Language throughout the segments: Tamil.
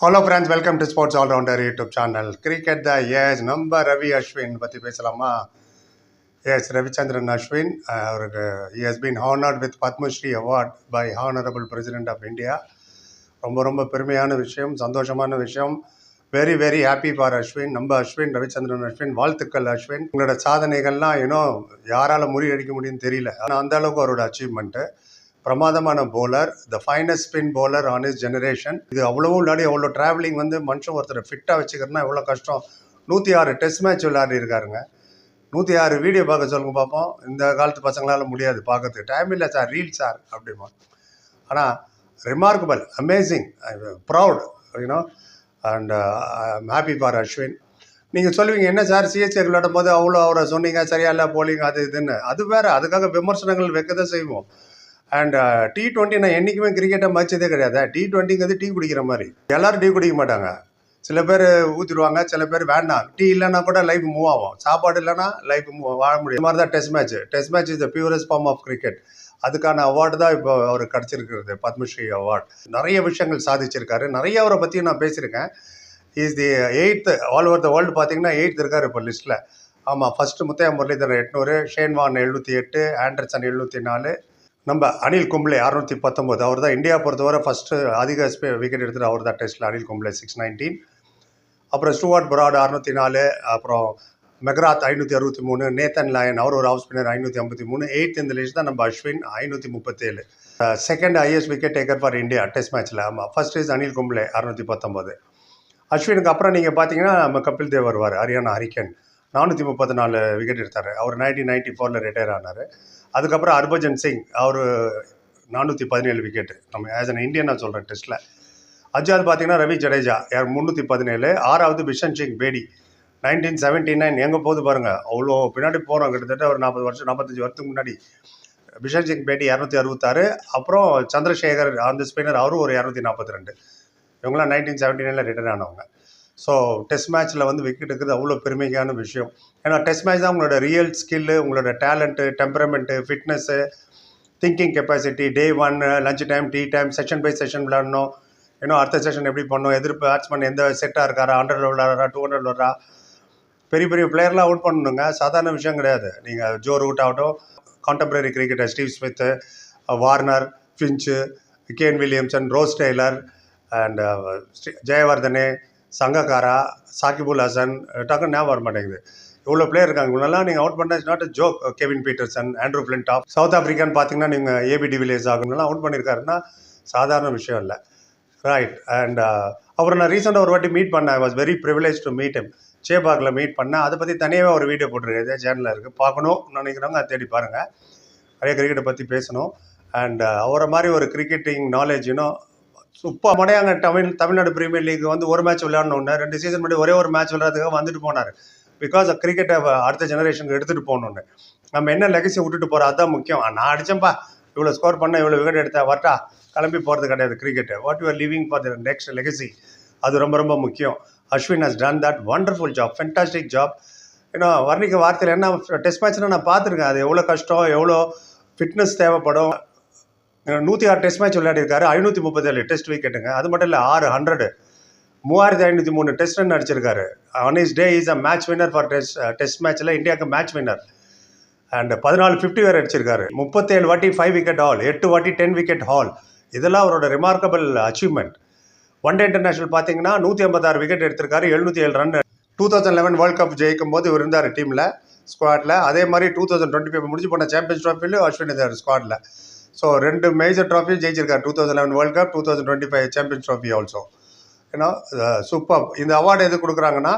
Hello friends, welcome to Sports All Rounder YouTube channel. Cricket the yes, number Ravi Ashwin பத்தி பேசலாமா? Yes, Ravichandran Ashwin. He has been honored with Padma Shri Award by Honorable President of India. ரொம்ப பெருமையான விஷயம், சந்தோஷமான விஷயம். Very very happy for Ashwin. நம்ம அஸ்வின், ரவிச்சந்திரன் அஸ்வின், வாழ்த்துக்கள் அஸ்வின். உங்களோட சாதனைகள்லாம் யாரால முறியடிக்க முடியும்னு தெரியல. ஆனால் அந்த அளவுக்கு அவரோட அச்சீவ்மெண்ட்டு. பிரமாதமான bowler, the finest spin bowler on is generation. இது அவ்வளவும் விளையாடி அவ்வளோ ட்ராவலிங் மனுஷன் ஒருத்தர் ஃபிட்டாக வச்சுக்கிறதுனா எவ்வளோ கஷ்டம். 106 டெஸ்ட் மேட்ச் விளையாடி இருக்காருங்க. 106 வீடியோ பார்க்க சொல்லுங்க பார்ப்போம். இந்த காலத்து பசங்களால் முடியாது பார்க்கறதுக்கு. டைம் இல்லை சார், ரீல் சார் அப்படிமா. ஆனால் remarkable, amazing, proud you know and I'm happy for Ashwin. நீங்கள் சொல்லுவீங்க, என்ன சார் சிஎஸ்கே விளையாடும் போது அவ்வளோ அவரை சொன்னீங்க, சரியா இல்லை போலிங் அது இதுன்னு. அது வேறு, அதுக்காக விமர்சனங்கள் வைக்க தான் செய்வோம். அண்ட் T20 நான் என்றைக்குமே கிரிக்கெட்டை மதிச்சதே கிடையாது. T20ங்கிறது டீ குடிக்கிற மாதிரி. எல்லோரும் டீ குடிக்க மாட்டாங்க. சில பேர் ஊற்றிடுவாங்க, சில பேர் வேண்டாம். டீ இல்லைன்னா கூட லைஃப் மூவ் ஆகும், சாப்பாடு இல்லைன்னா லைஃப் வாழ முடியும். இந்த மாதிரி தான் test match. Test match is the purest form of cricket. அதுக்கான அவார்டு தான் இப்போ அவருக்கு கிடச்சிருக்கிறது, பத்மஸ்ரீ அவார்டு. நிறைய விஷயங்கள் சாதிச்சிருக்காரு. நிறைய அவரை பற்றியும் நான் பேசியிருக்கேன். Is the 8th all over the world. பார்த்தீங்கன்னா 8th இருக்கார் இப்போ லிஸ்ட்டில். ஆமாம், first Muttiah Muralitharan 800, Shane Warne 708, Anderson 704, நம்ம அனில் கும்ப்ளே 619. அவர் தான் இந்தியா பொறுத்தவரை ஃபஸ்ட்டு அதிக விக்கெட் எடுத்துகிட்டு அவர் தான் டெஸ்ட்டில். அனில் கும்ப்ளே 619. அப்புறம் ஸ்டூவர்ட் பிராட் 604, அப்புறம் மெக்ராத் 563, நேத்தன் லயன் அவர் ஒரு ஹவுஸ் ஸ்பின்னர் 553. 8th இந்த லிஸ்ட் தான் நம்ம Ashwin 537. Second highest wicket taker for India test மேட்ச்சில். ஆமாம், ஃபர்ஸ்ட் இஸ் அனில் கும்ப்ளே 619. அஸ்வினுக்கு அப்புறம் நீங்கள் பார்த்தீங்கன்னா நம்ம கபில் தேவ் வருவார், ஹரியானா ஹரிக்கன் 434 விக்கெட் எடுத்தார். அவர் 1994 ரிட்டையர் ஆனார். அதுக்கப்புறம் ஹர்பஜன் சிங் அவர் 417 விக்கெட்டு. நம்ம ஆஸ் அன் இந்தியன் நான் சொல்கிறேன் டெஸ்ட்டில். அஞ்சாவது பார்த்தீங்கன்னா ரவி ஜடேஜா 317. ஆறாவது பிஷன் சிங் பேடி 1979. எங்கே போகுது பாருங்கள், அவ்வளோ பின்னாடி போகிறோம். கிட்டத்தட்ட ஒரு 40 வருஷம் 45 வருஷத்துக்கு முன்னாடி பிஷன் சிங் பேடி 266. அப்புறம் சந்திரசேகர் அந்த ஸ்பின்னர் அவரும் ஒரு 242. இவங்களாம் 1979 ரிட்டர்ன் ஆனவங்க. ஸோ டெஸ்ட் மேட்ச்சில் விக்கெட் எடுக்கிறது அவ்வளோ பெருமைக்கான விஷயம். ஏன்னா டெஸ்ட் மேட்ச் தான் உங்களோட ரியல் ஸ்கில்லு, உங்களோட talent, temperament, fitness, thinking capacity. Day 1 lunch time, tea time, session by session விளையாடணும். அடுத்த செஷன் எப்படி பண்ணணும், எதிர்ப்பு பேட்ஸ்மேன் எந்த செட்டாக இருக்காரா, 100 விளையாடுறா, 200 விளையாடுறா. பெரிய பெரிய பிளேயர்லாம் அவுட் பண்ணணுங்க, சாதாரண விஷயம் கிடையாது. நீங்கள் ஜோ ரூட் ஆகட்டும், contemporary cricketer Steve Smith, Warner, Finch, Kane Williamson, Ross Taylor and Jayawardene, Sangakkara, Shakib Al Hasan, டக்குன்னு ஞாபகம் வர மாட்டேங்குது. இவ்வளோ பிளேயர் இருக்காங்க. இவங்களெல்லாம் நீங்கள் அவுட் பண்ண it's not a joke. Kevin Pietersen, Andrew Flintoff, south ஆஃப்ரிக்கான்னு பார்த்தீங்கன்னா நீங்கள் ஏபி டிவிலியர்ஸ் ஆகணும்லாம் அவுட் பண்ணியிருக்காருன்னா சாதாரண விஷயம் இல்லை. ரைட். அண்ட் அப்புறம் நான் ரீசெண்டாக ஒரு வாட்டி மீட் பண்ணேன். I was very privilege to meet him. சேபாகில் மீட் பண்ணேன். அதை பற்றி தனியாகவே ஒரு வீடியோ போட்டிருக்கேன், சேனலில் இருக்குது. பார்க்கணும் நினைக்கிறவங்க அதை தேடி பாருங்கள். நிறைய கிரிக்கெட்டை பற்றி பேசணும். அண்ட் அவரை மாதிரி ஒரு கிரிக்கெட்டிங் நாலேஜ் சூப்பர் மடையாங்க. தமிழ்நாடு பிரீமியர் லீக் ஒரு மேட்ச் விளையாடணுன்னு 2 சீசன் முன்னாடி ஒரே ஒரு மேட்ச் விளையாடுறதுக்காக வந்துட்டு போனார். பிகாஸ் கிரிக்கெட்டை அடுத்த ஜெனரேஷனுக்கு எடுத்துகிட்டு போகணுன்னு. நம்ம என்ன லெகசி விட்டுட்டு போகிறோம், அதுதான் முக்கியம். நான் அடித்தேன்ப்பா, இவ்வளோ ஸ்கோர் பண்ண, இவ்வளோ விக்கெட் எடுத்தேன், வரட்டா கிளம்பி போகிறது கிடையாது cricket. What you are living for the next legacy, அது ரொம்ப முக்கியம். Ashwin has done that wonderful job, fantastic job. வர்ணிக்க வார்த்தையில் என்ன, டெஸ்ட் மேட்ச்னால் நான் பார்த்துருக்கேன். அது எவ்வளோ கஷ்டம், எவ்வளோ ஃபிட்னஸ் தேவைப்படும். 106 டெஸ்ட் மேட்ச் விளையாடிருக்காரு, 537 டெஸ்ட் விக்கெட்டுங்க. அது மட்டும் இல்லை, 600, 3503 டெஸ்ட் ரன் அடிச்சிருக்காரு. On is day is a match winner for test மேட்ச்சில் இந்தியாவுக்கு மேட்ச் வின்னர். அண்ட் 14 50 வேறு அடிச்சிருக்காரு. 37 வாட்டி 5 விக்கெட் ஹால், 8 வாட்டி 10 விக்கெட் ஹால். இதெல்லாம் அவரோட remarkable achievement. One day international பார்த்தீங்கன்னா 156 விக்கெட் எடுத்திருக்காரு, 707 ரன். 2011 வேர்ல்டு கப் ஜெயிக்கும் போது இவர் இருந்தார் டீமில், ஸ்குவாடில். அதே மாதிரி 2025 முடிஞ்சு போன சாம்பியன்ஸ் ட்ராஃபிலையும் அஸ்வின் இருந்தார் ஸ்குவாடில். ஸோ 2 மேஜர் ட்ராஃபி ஜெயிச்சிருக்காரு, 2011 world cup, 2025 champions trophy also. Super. இந்த அவார்டு எது கொடுக்குறாங்கன்னா,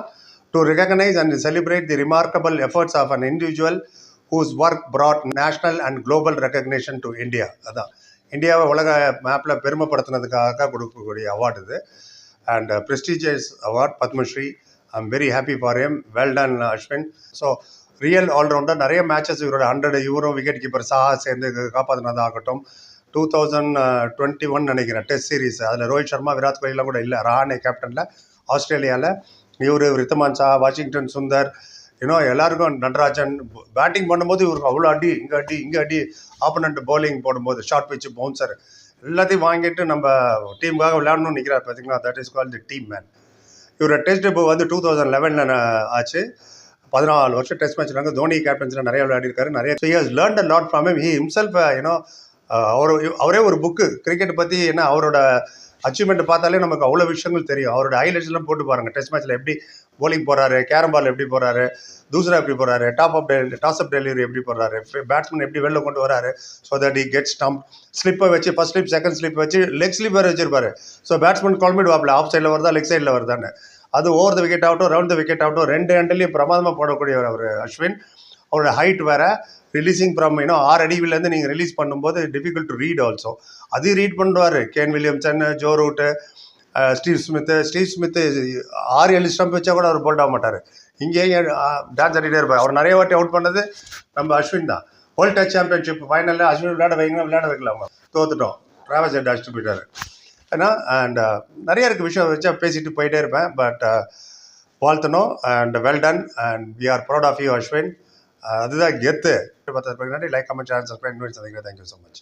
to recognise and celebrate the remarkable efforts of an individual whose work brought national and global recognition to India. அதான் இந்தியாவை உலக மேப்பில் பெருமைப்படுத்தினதுக்காக கொடுக்கக்கூடிய அவார்டு இது. And prestigious award Padma Shri. I am very happy for him. Well done Ashwin. So real allrounder. நிறைய மேட்சஸ் இவரோட 100 இவரும் விக்கெட் கீப்பர் சாஹா சேர்ந்து காப்பாற்றினதாகட்டும். 2021 நினைக்கிறேன் டெஸ்ட் சீரீஸ், அதில் ரோஹித் சர்மா, விராட் கோலிலாம் கூட இல்லை, ரஹானே கேப்டனில் ஆஸ்திரேலியாவில். இவர் ரித்தமான் ஷா, வாஷிங்டன் சுந்தர், எல்லாருக்கும் நடராஜன். பேட்டிங் பண்ணும்போது இவருக்கு அவ்வளோ அடி, இங்கே அடி, இங்கே அடி. ஆப்போனண்ட் பவுலிங் போடும்போது ஷார்ட் பிச்சு பவுன்சர் எல்லாத்தையும் வாங்கிட்டு நம்ம டீமுக்காக விளையாடணும்னு நிற்கிறார் பார்த்தீங்களா, that is call the team man. இவரோட டெஸ்ட் இப்போ வந்து 2011 ஆச்சு. 14 வருஷம் டெஸ்ட் மேட்ச்னாங்க. தோனி கேப்டன்ஸில் நிறைய விளையாடிருக்காரு. நிறைய has learned a lot from him. He himself அவரே ஒரு புக்கு கிரிக்கெட் பற்றி. என்ன அவரோட அச்சீவ்மெண்ட் பார்த்தாலே நமக்கு அவ்வளோ விஷயங்கள் தெரியும். அவரோட ஹைலைட்ஸ்லாம் போட்டு பாருங்கள். டெஸ்ட் மேட்ச்சில் எப்படி போலிங் போகிறாரு, கேரம் பால் எப்படி போகிறாரு, தூசரா எப்படி போகிறாரு, டாஸ் அப் டெலிவரி எப்படி போடுறாரு, பேட்ஸ்மேன் எப்படி வெளில கொண்டு வராரு, so that he get stump. ஸ்லிப்பை வச்சு ஃபர்ஸ்ட் ஸ்லிப் செகண்ட் ஸ்லிப் வச்சு லெக் ஸ்லிப் வேறு வச்சிருப்பாரு. ஸோ பேட்ஸ்மேன் குழம்பிடுவாப்பில் ஆஃப் சைடில் வருதா லெக் சைடில் வருதான்னு. அது ஓவர் த விக்கெட் ஆகட்டும், ரவுண்ட் த விக்கெட் ஆகட்டும், 2 ஹேண்டிலையும் பிரமாதமாக போடக்கூடியவர் அவர் அஸ்வின். அவரோட ஹைட் வேறு. ரிலீஸிங் ஃப்ரம் 6 அடிவிலேருந்து நீங்கள் ரிலீஸ் பண்ணும்போது டிஃபிகல்ட் டு ரீட் ஆல்சோ. அதையும் ரீட் பண்ணுவார். Kane Williamson, Joe route, Steve Smith 6-7 stump வச்சா கூட அவர் போல்ட் ஆக மாட்டார். இங்கேயும் டான்ஸ் ஆடிட்டே இருப்பார். அவர் நிறைய வாட்டி அவுட் பண்ணது நம்ம அஸ்வின் தான். வேர்ல்ட் டெஸ்ட் சாம்பியன்ஷிப் ஃபைனலில் அஸ்வின் விளையாட விளையாட வைக்கல, அவங்க தோத்துட்டோம். டிராவல்ஸ் ஹெட் அடிச்சுட்டு போயிட்டார். ஏன்னா அண்ட் நிறைய இருக்குது விஷயம் வச்சா பேசிட்டு போயிட்டே இருப்பேன். பட் வாழ்த்தணும் and well done and we are proud of you Ashwin. அதுதான் கெத்து. 10 like, comment, share, subscribe. Thank you so much.